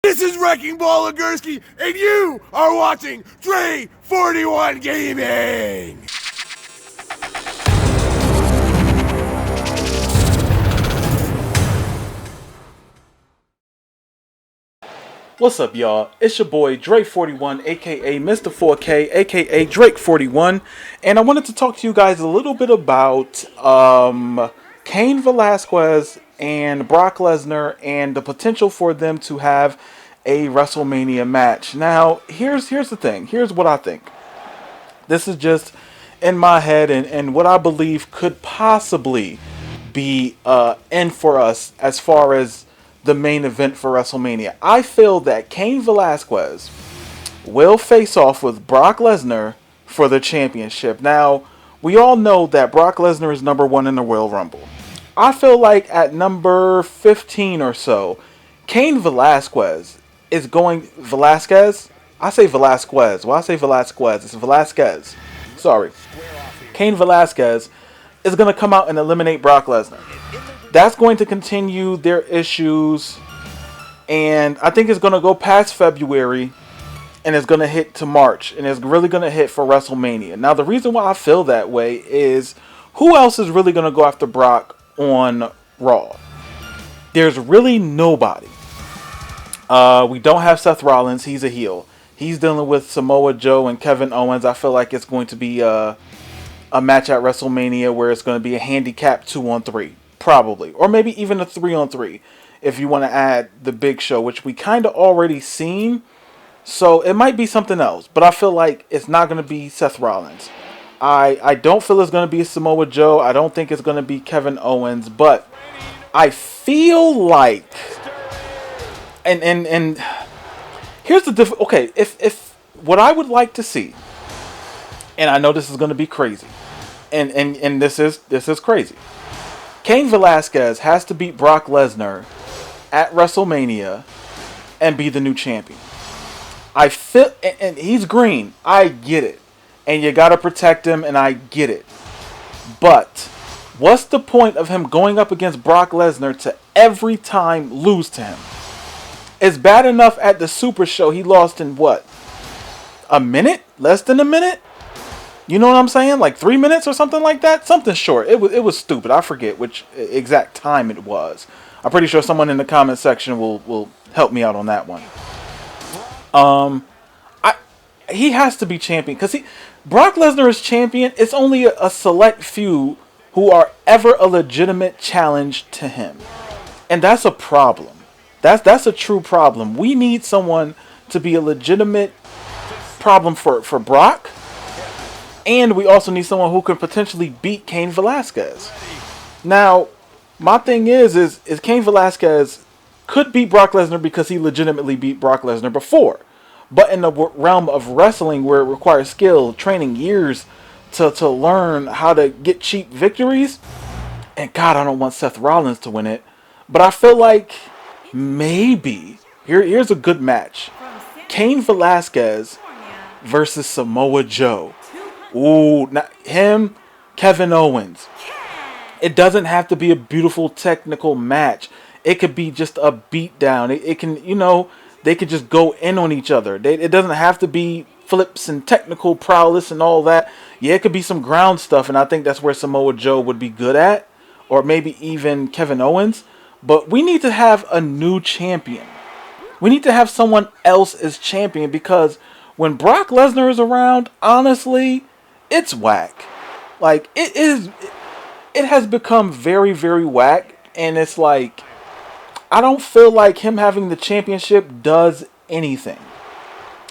This is Wrecking Ball Legursky, and you are watching Dre 41 Gaming! What's up, y'all? It's your boy Drake41, aka Mr. 4K, aka Drake41, and I wanted to talk to you guys a little bit about Cain Velasquez and Brock Lesnar and the potential for them to have a WrestleMania match. Now, here's the thing. Here's what I think. This is just in my head and what I believe could possibly be in for us as far as the main event for WrestleMania. I feel that Cain Velasquez will face off with Brock Lesnar for the championship. Now, we all know that Brock Lesnar is number 1 in the Royal Rumble. I feel like at number 15 or so, Cain Velasquez is going... Velasquez? I say Velasquez. Well, I say Velasquez. It's Velasquez. Sorry. Cain Velasquez is going to come out and eliminate Brock Lesnar. That's going to continue their issues, and I think it's going to go past February, and it's going to hit to March, and it's really going to hit for WrestleMania. Now, the reason why I feel that way is, who else is really going to go after Brock on Raw? There's really nobody. We don't have Seth Rollins. He's a heel. He's dealing with Samoa Joe and Kevin Owens. I feel like it's going to be a match at WrestleMania where it's going to be a handicap 2-on-3. Probably. Or maybe even a 3-on-3 if you want to add the Big Show, which we kind of already seen. So it might be something else. But I feel like it's not going to be Seth Rollins. I don't feel it's going to be Samoa Joe. I don't think it's going to be Kevin Owens. But I feel like... And here's the okay, if what I would like to see, and I know this is going to be crazy, and this is crazy. Cain Velasquez has to beat Brock Lesnar at WrestleMania and be the new champion. I feel, and he's green. I get it, and you got to protect him, and I get it. But what's the point of him going up against Brock Lesnar to every time lose to him? It's bad enough at the Super Show he lost in what? A minute? Less than a minute? You know what I'm saying? Like 3 minutes or something like that? Something short. It was stupid. I forget which exact time it was. I'm pretty sure someone in the comment section will help me out on that one. He has to be champion because Brock Lesnar is champion. It's only a select few who are ever a legitimate challenge to him. And that's a problem. That's a true problem. We need someone to be a legitimate problem for Brock. And we also need someone who can potentially beat Cain Velasquez. Now, my thing is Cain Velasquez could beat Brock Lesnar because he legitimately beat Brock Lesnar before. But in the realm of wrestling where it requires skill, training, years to learn how to get cheap victories. And God, I don't want Seth Rollins to win it. But I feel like maybe, here's a good match. Cain Velasquez versus Samoa Joe. Ooh, not him, Kevin Owens. It doesn't have to be a beautiful technical match. It could be just a beatdown. It can, they could just go in on each other. It doesn't have to be flips and technical prowess and all that. Yeah, it could be some ground stuff, and I think that's where Samoa Joe would be good at. Or maybe even Kevin Owens. But we need to have a new champion. We need to have someone else as champion because when Brock Lesnar is around, honestly, it's whack. Like, it has become very, very whack. And it's like, I don't feel like him having the championship does anything.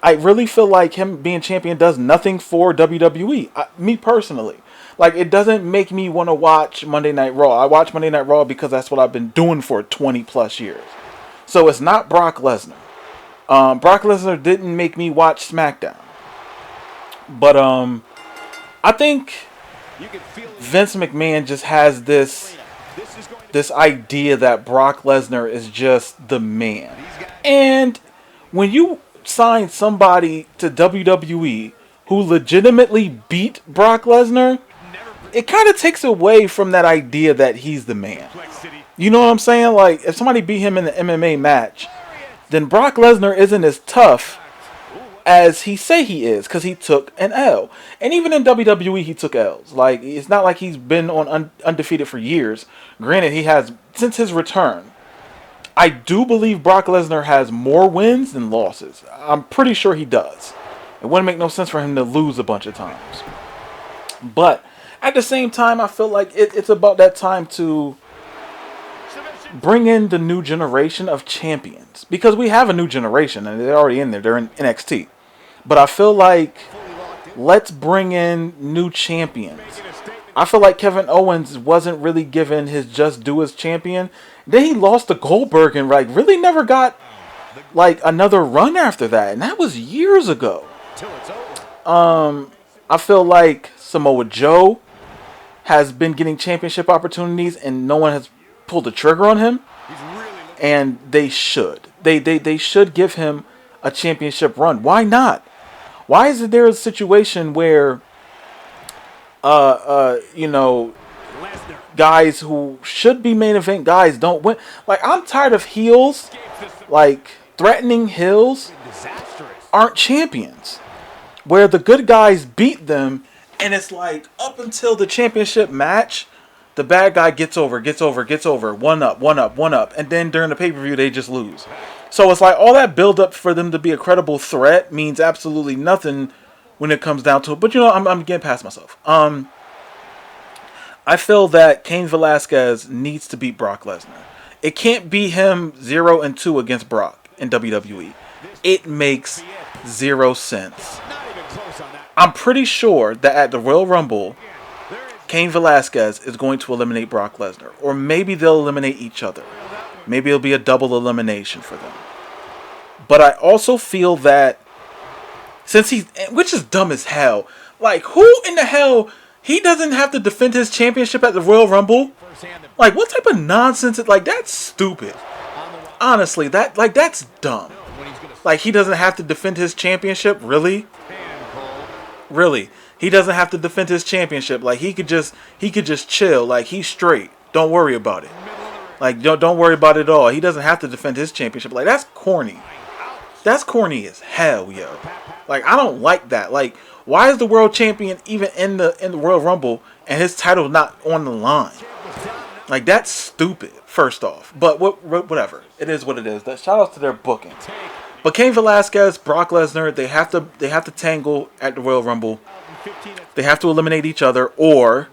I really feel like him being champion does nothing for WWE. Me personally. Like, it doesn't make me want to watch Monday Night Raw. I watch Monday Night Raw because that's what I've been doing for 20 plus years. So it's not Brock Lesnar. Brock Lesnar didn't make me watch SmackDown. But I think Vince McMahon just has this idea that Brock Lesnar is just the man. And when you sign somebody to WWE who legitimately beat Brock Lesnar, it kind of takes away from that idea that he's the man. You know what I'm saying? Like, if somebody beat him in the MMA match, then Brock Lesnar isn't as tough as he say he is, because he took an L. And even in WWE, he took L's. Like, it's not like he's been on undefeated for years. Granted, he has since his return. I do believe Brock Lesnar has more wins than losses. I'm pretty sure he does. It wouldn't make no sense for him to lose a bunch of times. But at the same time, I feel like it's about that time to bring in the new generation of champions. Because we have a new generation, and they're already in there. They're in NXT. But I feel like let's bring in new champions. I feel like Kevin Owens wasn't really given his just due as champion. Then he lost to Goldberg and like really never got like another run after that, and that was years ago. I feel like Samoa Joe has been getting championship opportunities and no one has pulled the trigger on him, and they should. They should give him a championship run. Why not? Why isn't there a situation where you know, guys who should be main event guys don't win? Like, I'm tired of heels, like threatening heels aren't champions, where the good guys beat them, and it's like up until the championship match, the bad guy gets over, one up, and then during the pay-per-view they just lose. So it's like all that build up for them to be a credible threat means absolutely nothing when it comes down to it. But you know, I'm getting past myself. I feel that Cain Velasquez needs to beat Brock Lesnar. It can't be him 0-2 against Brock in WWE. It makes zero sense. I'm pretty sure that at the Royal Rumble, Cain Velasquez is going to eliminate Brock Lesnar. Or maybe they'll eliminate each other. Maybe it'll be a double elimination for them. But I also feel that since which is dumb as hell. Like, who in the hell, he doesn't have to defend his championship at the Royal Rumble? Like, what type of nonsense? Like, that's stupid. Honestly, that's dumb. Like, he doesn't have to defend his championship? Really? Really? He doesn't have to defend his championship. Like, he could just chill. Like, he's straight. Don't worry about it. Like, don't worry about it at all. He doesn't have to defend his championship. Like, that's corny. That's corny as hell, yo. Like, I don't like that. Like, why is the world champion even in the Royal Rumble and his title not on the line? Like, that's stupid, first off. But whatever. It is what it is. Shout out to their booking. But Cain Velasquez, Brock Lesnar, they have to tangle at the Royal Rumble. They have to eliminate each other, or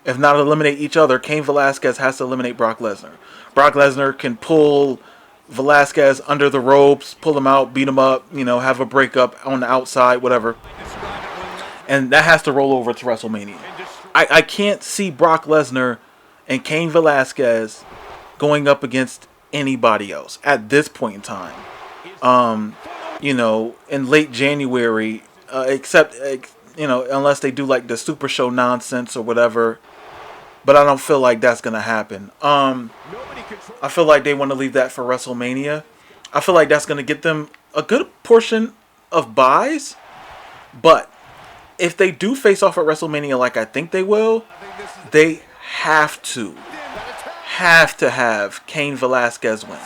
if not eliminate each other, Cain Velasquez has to eliminate Brock Lesnar. Brock Lesnar can pull Velasquez under the ropes, pull him out, beat him up, you know, have a breakup on the outside, whatever. And that has to roll over to WrestleMania. I can't see Brock Lesnar and Cain Velasquez going up against anybody else at this point in time. You know, in late January, except, you know, unless they do like the Super Show nonsense or whatever. But I don't feel like that's going to happen. I feel like they want to leave that for WrestleMania. I feel like that's going to get them a good portion of buys. But if they do face off at WrestleMania like I think they will, they have to have Cain Velasquez win.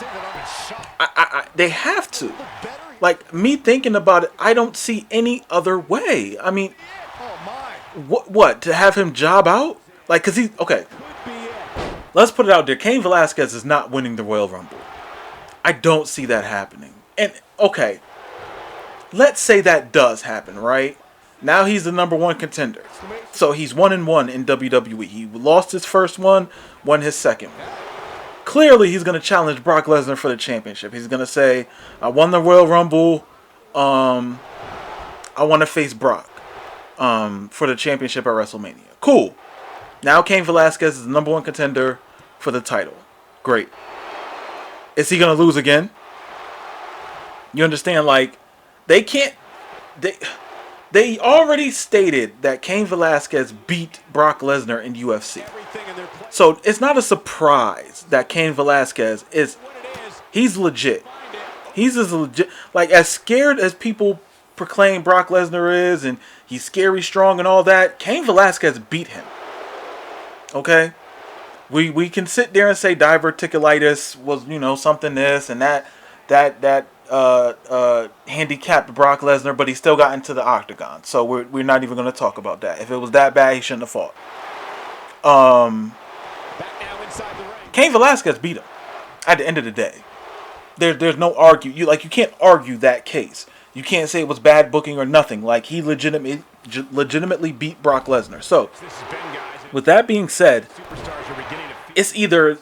They have to. Like, me thinking about it, I don't see any other way. I mean, what? To have him job out? Like, because he's... Okay. Let's put it out there. Cain Velasquez is not winning the Royal Rumble. I don't see that happening. And, okay. Let's say that does happen, right? Now he's the number one contender. So he's 1-1 in WWE. He lost his first one, won his second one. Clearly, he's going to challenge Brock Lesnar for the championship. He's going to say, I won the Royal Rumble. I want to face Brock for the championship at WrestleMania. Cool. Now Cain Velasquez is the number one contender for the title. Great. Is he going to lose again? You understand? Like, they can't... They already stated that Cain Velasquez beat Brock Lesnar in UFC. So it's not a surprise that Cain Velasquez he's legit. He's as legit, like, as scared as people proclaim Brock Lesnar is, and he's scary strong and all that. Cain Velasquez beat him. Okay? We can sit there and say diverticulitis was, you know, something this and that. handicapped Brock Lesnar, but he still got into the octagon. So we're not even going to talk about that. If it was that bad, he shouldn't have fought. Cain Velasquez beat him. At the end of the day, there's no argue. You can't argue that case. You can't say it was bad booking or nothing. Like, he legitimately beat Brock Lesnar. So, with that being said, it's either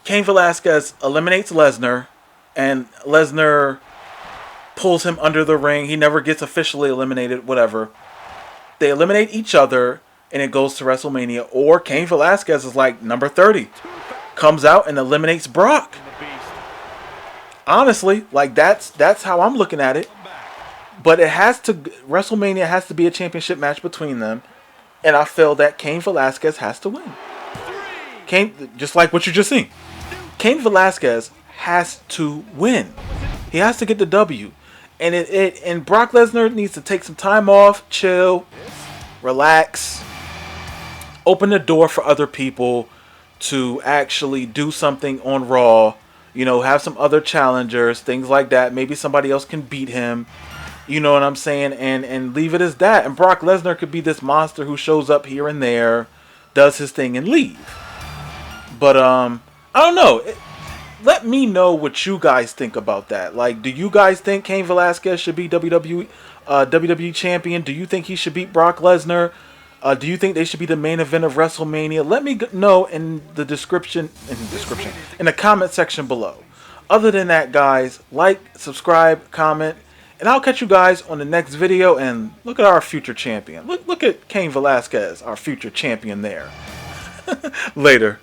Cain Velasquez eliminates Lesnar, and Lesnar pulls him under the ring. He never gets officially eliminated, whatever. They eliminate each other, and it goes to WrestleMania. Or Cain Velasquez is like number 30. Comes out and eliminates Brock. Honestly, like, that's how I'm looking at it. But WrestleMania has to be a championship match between them. And I feel that Cain Velasquez has to win. Just like what you just seen. Cain Velasquez has to win. He has to get the W. And Brock Lesnar needs to take some time off, chill, relax, open the door for other people to actually do something on Raw. You know, have some other challengers, things like that. Maybe somebody else can beat him. You know what I'm saying? And leave it as that. And Brock Lesnar could be this monster who shows up here and there, does his thing, and leave. But, I don't know. Let me know what you guys think about that. Like, do you guys think Cain Velasquez should be WWE champion? Do you think he should beat Brock Lesnar? Do you think they should be the main event of WrestleMania? Let me know in the in the comment section below. Other than that, guys, like, subscribe, comment, and I'll catch you guys on the next video. And look at our future champion. Look at Cain Velasquez, our future champion there. Later.